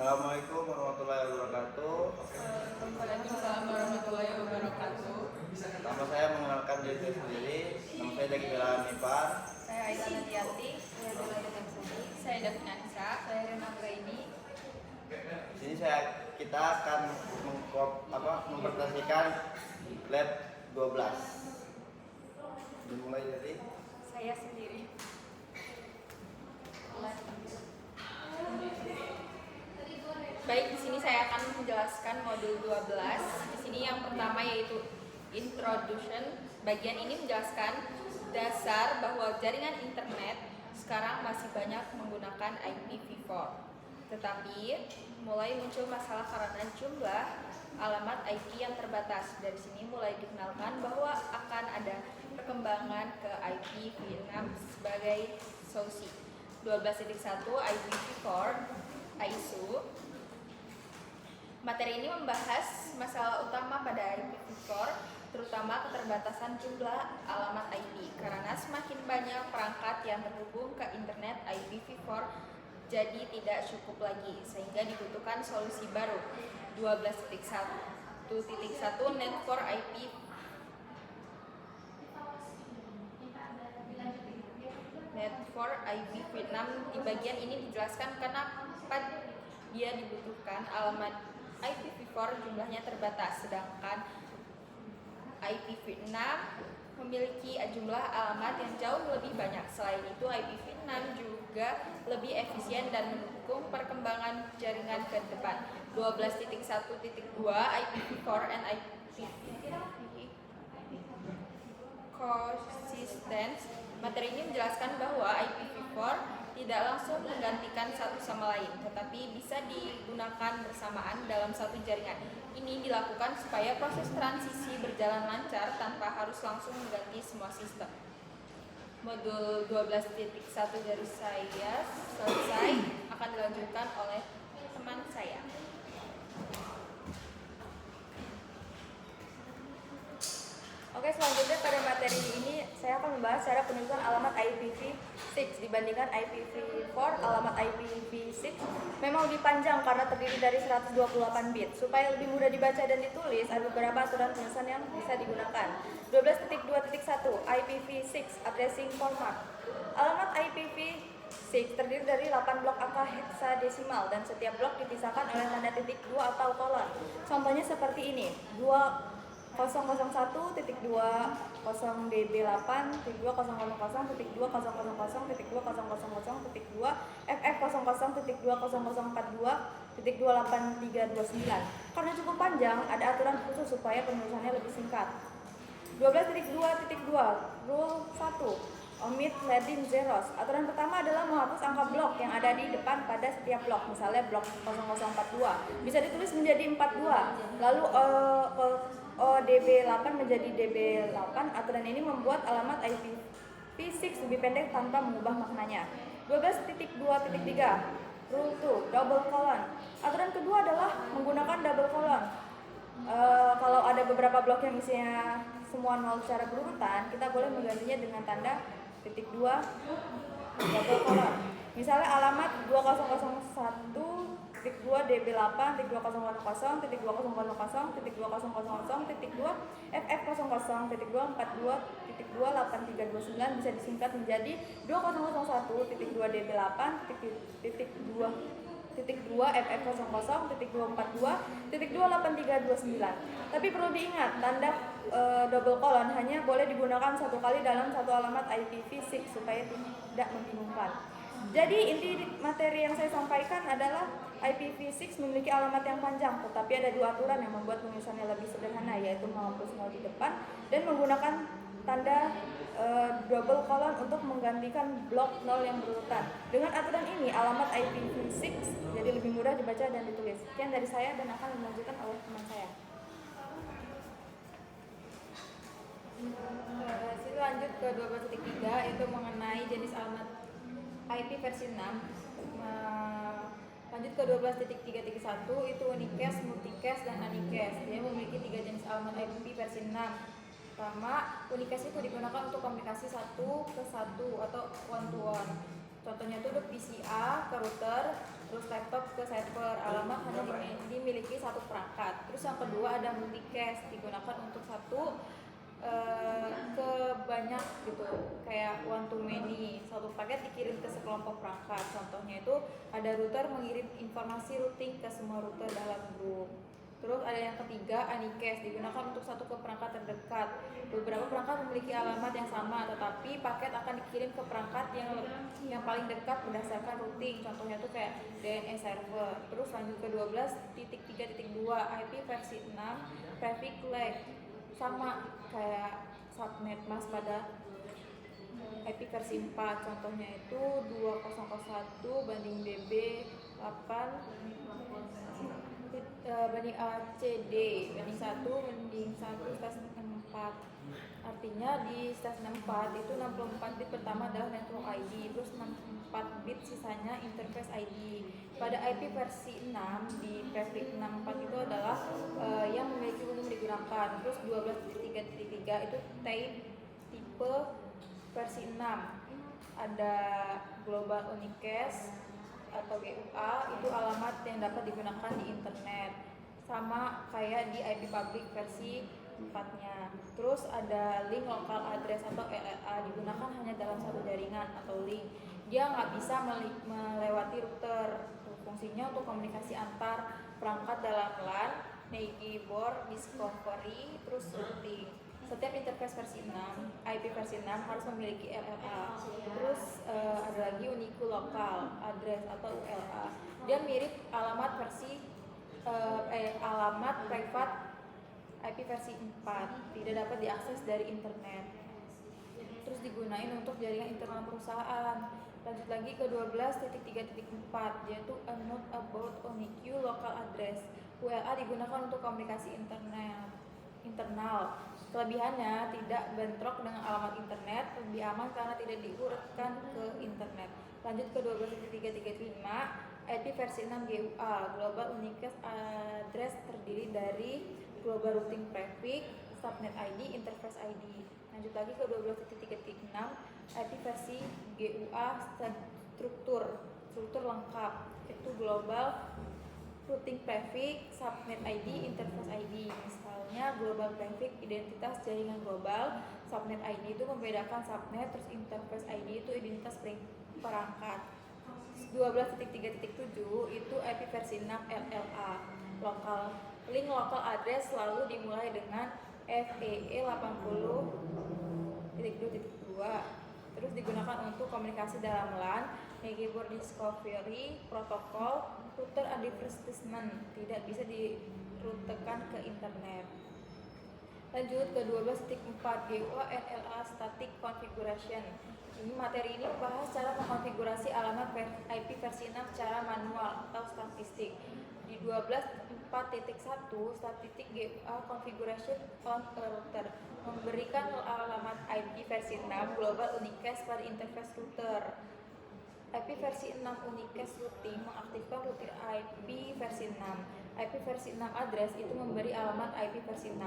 Assalamualaikum warahmatullahi wabarakatuh. Waalaikumsalam warahmatullahi wabarakatuh. Nama saya mengenalkan diri saya sendiri. Nama saya Daki Bela Hanifar. Saya Aida Nadiati. Saya Bella Denaksani. Saya Davina Nisa. Saya Rena Anggraini. Di sini kita akan mempresentasikan lab 12. Dimulai dari Saya sendiri. Baik, di sini saya akan menjelaskan modul 12. Di sini yang pertama yaitu introduction. Bagian ini menjelaskan dasar bahwa jaringan internet sekarang masih banyak menggunakan IPv4. Tetapi mulai muncul masalah karena jumlah alamat IP yang terbatas. Dari sini mulai dikenalkan bahwa akan ada perkembangan ke IPv6 sebagai solusi. 12.1 IPv4 ISO. Materi ini membahas masalah utama pada IPv4, terutama keterbatasan jumlah alamat IP. Karena semakin banyak perangkat yang terhubung ke internet, IPv4 jadi tidak cukup lagi, sehingga dibutuhkan solusi baru. 12.1 Net for IP Net for IPv6. Di bagian ini dijelaskan kenapa dia dibutuhkan. Alamat IPv4 jumlahnya terbatas, sedangkan IPv6 memiliki jumlah alamat yang jauh lebih banyak. Selain itu, IPv6 juga lebih efisien dan mendukung perkembangan jaringan ke depan. 12.1.2 IPv4 and IPv coexistence. Materi ini menjelaskan bahwa IPv4 tidak langsung menggantikan satu sama lain, tetapi bisa digunakan bersamaan dalam satu jaringan. Ini dilakukan supaya proses transisi berjalan lancar tanpa harus langsung mengganti semua sistem. Modul 12.1 dari saya selesai, akan dilanjutkan oleh teman saya. Oke, selanjutnya pada materi ini saya akan membahas cara penulisan alamat IPv6 dibandingkan IPv4. Alamat IPv6 memang lebih panjang karena terdiri dari 128 bit. Supaya lebih mudah dibaca dan ditulis, ada beberapa aturan penulisan yang bisa digunakan. 12.2.1 IPv6 Addressing Format. Alamat IPv6 terdiri dari 8 blok angka heksadesimal dan setiap blok dipisahkan oleh tanda titik 2 atau kolon. Contohnya seperti ini: 001.2 001.2000.2.000.2.000.2 FF00.2.042.28329. Karena cukup panjang, ada aturan khusus supaya penulisannya lebih singkat. 12.2.2 Rule 1 Omit leading zeros. Aturan pertama adalah menghapus angka blok yang ada di depan pada setiap blok. Misalnya blok 0042 bisa ditulis menjadi 42, lalu ODB8 menjadi DB8. Aturan ini membuat alamat IPv6 lebih pendek tanpa mengubah maknanya. 12.2.3 Rule 2 Double colon. Aturan kedua adalah menggunakan double colon. Kalau ada beberapa blok yang isinya semua 0 secara berurutan, kita boleh menggantinya dengan tanda titik 2 double colon. Misalnya alamat 2001.2 DB8.2010.2.2010.2 FF00.242.28329 bisa disingkat menjadi 2001.2 DB8.2 FF00.242.28329. Tapi perlu diingat, tanda double colon hanya boleh digunakan satu kali dalam satu alamat IPv6 supaya tidak membingungkan. Jadi inti materi yang saya sampaikan adalah IPv6 memiliki alamat yang panjang, tetapi ada dua aturan yang membuat penulisannya lebih sederhana, yaitu menghapus 0 di depan dan menggunakan tanda double colon untuk menggantikan blok 0 yang berurutan. Dengan aturan ini, alamat IPv6 jadi lebih mudah dibaca dan ditulis. Sekian dari saya dan akan dilanjutkan oleh teman saya. Hasil lanjut ke 12.3 itu mengenai jenis alamat IP versi 6. Lanjut ke 12.3.1 itu unicast, multicast, dan unicast. Dia memiliki 3 jenis alamat IP versi 6. Pertama, unicast itu digunakan untuk komunikasi satu ke satu atau one to one. Contohnya itu PCA ke router, terus laptop ke server, alamat hanya dimiliki satu perangkat. Terus yang kedua ada multicast, digunakan untuk satu ke banyak gitu, kayak one to many, satu paket dikirim ke sekelompok perangkat. Contohnya itu ada router mengirim informasi routing ke semua router dalam grup. Terus ada yang ketiga, anycast, digunakan untuk satu ke perangkat terdekat. Beberapa perangkat memiliki alamat yang sama, tetapi paket akan dikirim ke perangkat yang paling dekat berdasarkan routing. Contohnya tuh kayak DNS server. Terus lanjut ke 12.3.2, IP versi 6, prefix lag, sama kayak subnet mas pada IP versi 4. Contohnya itu 2001 banding DB 8 banding ACD banding 1 banding 1 stas 64. Artinya di stas 64 itu 64 bit pertama adalah network ID, terus 64 bit sisanya interface ID. Pada IP versi 6 di prefix 64 itu adalah yang memiliki umum digunakan. Terus 12.3.3 itu tipe versi 6. Ada global unicast atau GUA, itu alamat yang dapat digunakan di internet, sama kayak di IP public versi 4-nya. Terus ada link local address atau LLA, digunakan hanya dalam satu jaringan atau link. Dia nggak bisa melewati router. Fungsinya untuk komunikasi antar perangkat dalam LAN, keyboard, discovery, terus routing. Setiap interface versi 6, IP versi 6 harus memiliki LLA. Terus ada lagi unique local address atau ULA. Dia mirip alamat versi alamat private IP versi 4, tidak dapat diakses dari internet. Terus digunain untuk jaringan internal perusahaan. Lanjut lagi ke 12.3.4, yaitu a note about unique local address. ULA digunakan untuk komunikasi internal. Kelebihannya tidak bentrok dengan alamat internet, lebih aman karena tidak diurutkan ke internet. Lanjut ke 12.3.5, IP versi 6 GUA, Global Unicast Address, terdiri dari Global Routing Prefix, Subnet ID, Interface ID. Lanjut lagi ke 12.3.6, IP versi GUA struktur lengkap, itu Global Routing Prefix, Subnet ID, Interface ID. Misalnya Global Prefix identitas jaringan global, Subnet ID itu membedakan subnet, terus Interface ID itu identitas perangkat. 12.3.7 itu IP versi 6 LLA, link local address selalu dimulai dengan FEE 80.2.2. Terus digunakan untuk komunikasi dalam LAN, keyboard discovery, protokol, router advertisement, tidak bisa dirutekan ke internet. Lanjut ke 12.4 GUA NLA Static Configuration. Ini materi ini membahas cara mengkonfigurasi alamat IP versi 6 secara manual atau statistik. Di 12.4.1 statistik GUA Configuration on a router memberikan alamat IP versi 6 Global Unicast pada interface router. IP versi 6 Unicast routing mengaktifkan router IP versi 6. IP versi 6 address itu memberi alamat IP versi 6.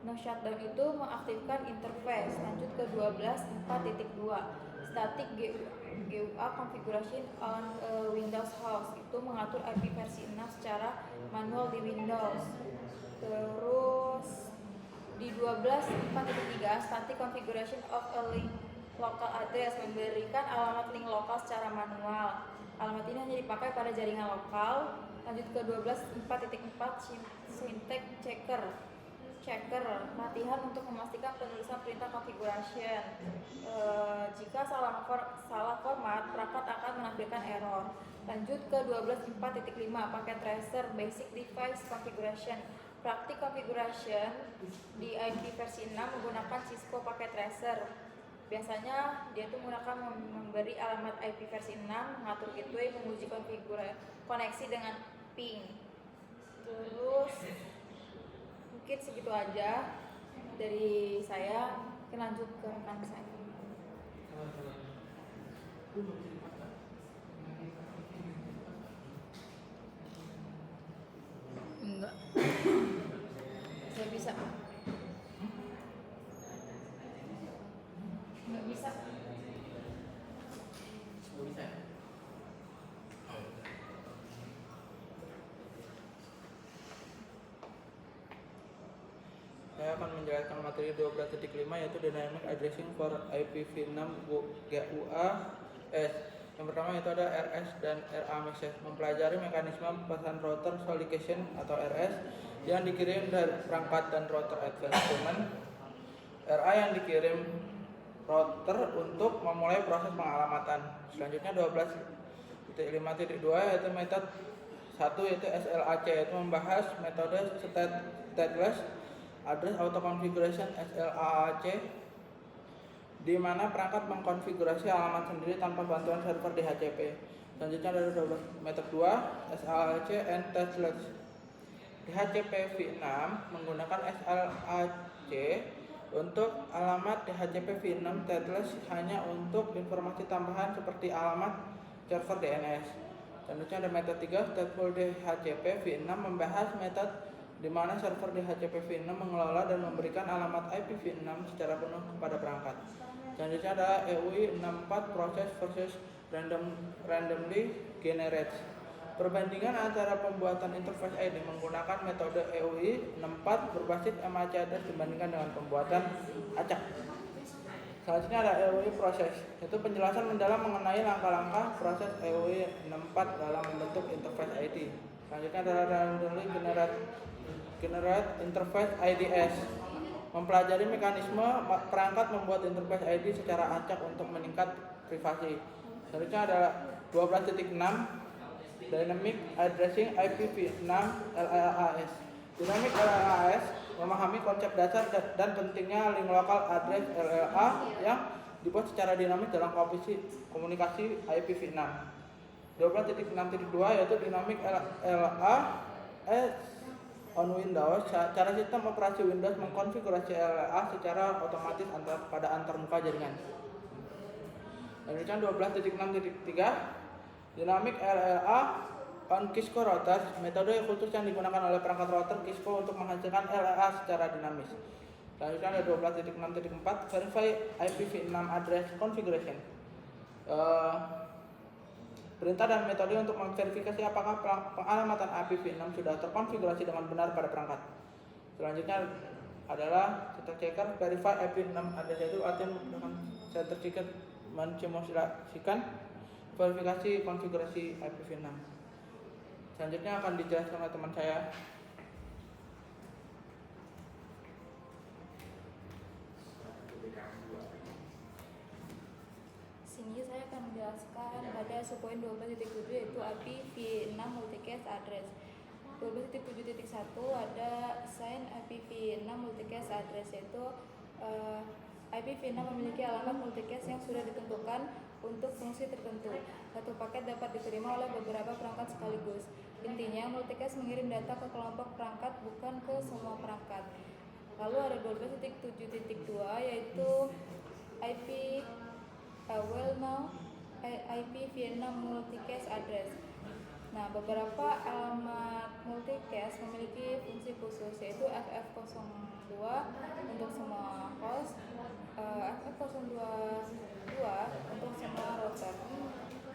No shutdown itu mengaktifkan interface. Lanjut ke 12.4.2 static GUA configuration on Windows host, itu mengatur IP versi 6 secara manual di Windows. Terus di 12.4.3 static configuration of a link local address memberikan alamat link lokal secara manual. Alamat ini hanya dipakai pada jaringan lokal. Lanjut ke 12.4.4 syntax checker, latihan untuk memastikan penulisan perintah configuration. Jika salah format, perangkat akan menampilkan error. Lanjut ke 12.4.5 paket tracer basic device configuration. Praktik configuration di IP versi 6 menggunakan Cisco paket tracer. Biasanya dia itu menggunakan memberi alamat IP versi 6, mengatur gateway, menguji koneksi dengan ping. Terus mungkin segitu aja dari saya. Kita lanjut ke rekan saya. Enggak. Saya bisa. Enggak bisa. Bisa. saya akan menjelaskan materi 12.5 yaitu Dynamic Addressing for IPv6 GUA-S. Yang pertama itu ada RS dan RA message, mempelajari mekanisme pesan router solicitation atau RS yang dikirim dari perangkat dan router advanced payment. RA yang dikirim router untuk memulai proses pengalamatan. Selanjutnya 12.5.2 yaitu metode 1 yaitu SLAC, yaitu membahas metode stateless address auto configuration SLAC, di mana perangkat mengkonfigurasi alamat sendiri tanpa bantuan server DHCP. Selanjutnya ada metode 2 SLAC and stateless. DHCP v6 menggunakan SLAC untuk alamat DHCP v6 stateless hanya untuk informasi tambahan seperti alamat server DNS. Selanjutnya ada metode 3 stateful DHCP v6 membahas metode di mana server DHCP v6 mengelola dan memberikan alamat IPv6 secara penuh kepada perangkat. Selanjutnya ada EUI 64 process versus randomly generates. Perbandingan antara pembuatan interface ID menggunakan metode EUI 64 berbasis MAC address dibandingkan dengan pembuatan acak. Selanjutnya ada EUI proses, yaitu penjelasan mendalam mengenai langkah-langkah proses EUI 64 dalam membentuk interface ID. Selanjutnya ada randomly generate interface IDS, mempelajari mekanisme perangkat membuat interface ID secara acak untuk meningkat privasi. Selanjutnya ada 12.6 Dynamic Addressing IPv6 LLAS. Dynamic LLAS memahami konsep dasar dan pentingnya link local address LLA yang dibuat secara dinamis dalam komunikasi IPv6. 12.6.2 yaitu Dynamic LLAS on Windows. Cara sistem operasi Windows mengkonfigurasi LLA secara otomatis pada antarmuka jaringan. Selanjutnya 12.6.3 Dynamic LLA on Cisco routers, metode khusus yang digunakan oleh perangkat router Cisco untuk menghasilkan LLA secara dinamis. Selanjutnya ada 12.6.4 Verify IPv6 address configuration. Perintah dan metode untuk memverifikasi apakah pengalamatan IPv6 sudah terkonfigurasi dengan benar pada perangkat. Selanjutnya adalah Center Checker Verify IPv6 address, yaitu artinya menggunakan Center Checker mensimulasikan verifikasi konfigurasi IPv6. Selanjutnya akan dijelaskan oleh teman saya. Sini saya akan menjelaskan pada subpoin 12.7 yaitu IPv6 multicast address. 12.7.1 ada assign IPv6 multicast address, yaitu IPv6 memiliki alamat multicast yang sudah ditentukan untuk fungsi tertentu. Satu paket dapat diterima oleh beberapa perangkat sekaligus. Intinya, multicast mengirim data ke kelompok perangkat, bukan ke semua perangkat. Lalu ada 12.7.2 yaitu IPv6 multicast address. Nah, beberapa alamat multicast memiliki fungsi khusus, yaitu FF02 untuk semua host, FF022 untuk semua router.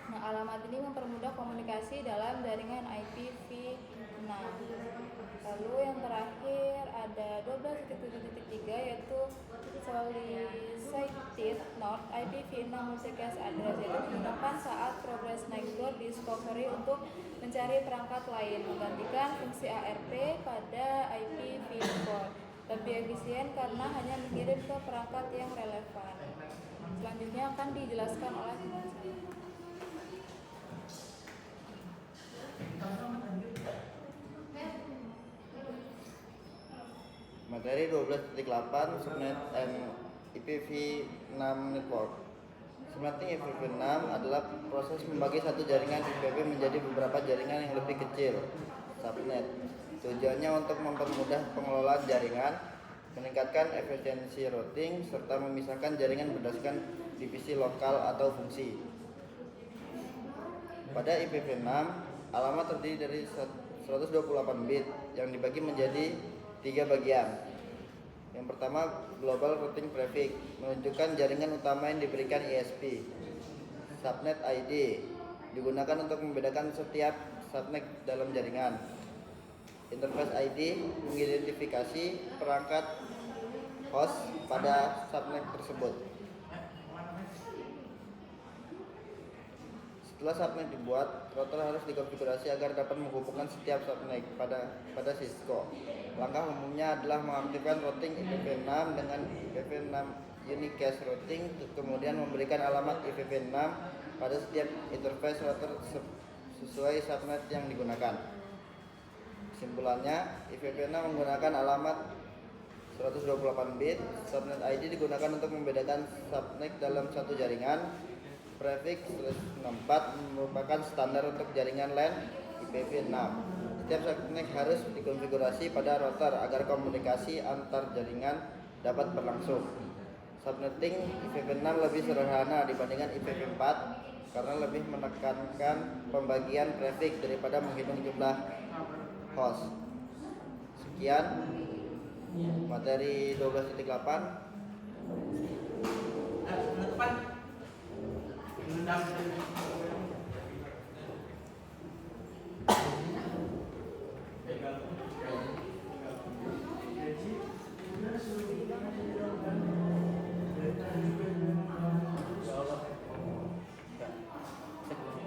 Nah, alamat ini mempermudah komunikasi dalam jaringan IPv6. Lalu yang terakhir ada 12.7.3 yaitu solicited not IPv6 multicast address, yaitu digunakan saat progress next door discovery untuk mencari perangkat lain, menggantikan fungsi ARP pada IPv4. Lebih efisien karena hanya mengirim ke perangkat yang relevan. Selanjutnya akan dijelaskan oleh teman saya. Materi 12.8 Subnet and IPv6 Network. Subnetting IPv6 adalah proses membagi satu jaringan IPv menjadi beberapa jaringan yang lebih kecil, subnet. Tujuannya untuk mempermudah pengelolaan jaringan, meningkatkan efisiensi routing, serta memisahkan jaringan berdasarkan divisi lokal atau fungsi. Pada IPv6, alamat terdiri dari 128 bit yang dibagi menjadi 3 bagian. Yang pertama, Global Routing Prefix, menunjukkan jaringan utama yang diberikan ISP. Subnet ID, digunakan untuk membedakan setiap subnet dalam jaringan. Interface ID, mengidentifikasi perangkat host pada subnet tersebut. Setelah subnet dibuat, router harus dikonfigurasi agar dapat menghubungkan setiap subnet pada Cisco. Langkah umumnya adalah mengaktifkan routing IPv6 dengan IPv6 Unique Cache Routing, kemudian memberikan alamat IPv6 pada setiap interface router sesuai subnet yang digunakan. Kesimpulannya, IPv6 menggunakan alamat 128 bit. Subnet ID digunakan untuk membedakan subnet dalam satu jaringan. Prefix 64 merupakan standar untuk jaringan LAN IPv6. Setiap subnet harus dikonfigurasi pada router agar komunikasi antar jaringan dapat berlangsung. Subnetting IPv6 lebih sederhana dibandingkan IPv4 karena lebih menekankan pembagian prefix daripada menghitung jumlah host. Sekian materi 12.8.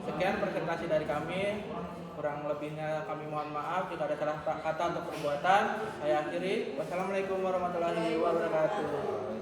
Sekian presentasi dari kami. Kurang lebihnya kami mohon maaf jika ada salah kata atau perbuatan. Saya akhiri. Wassalamualaikum warahmatullahi wabarakatuh.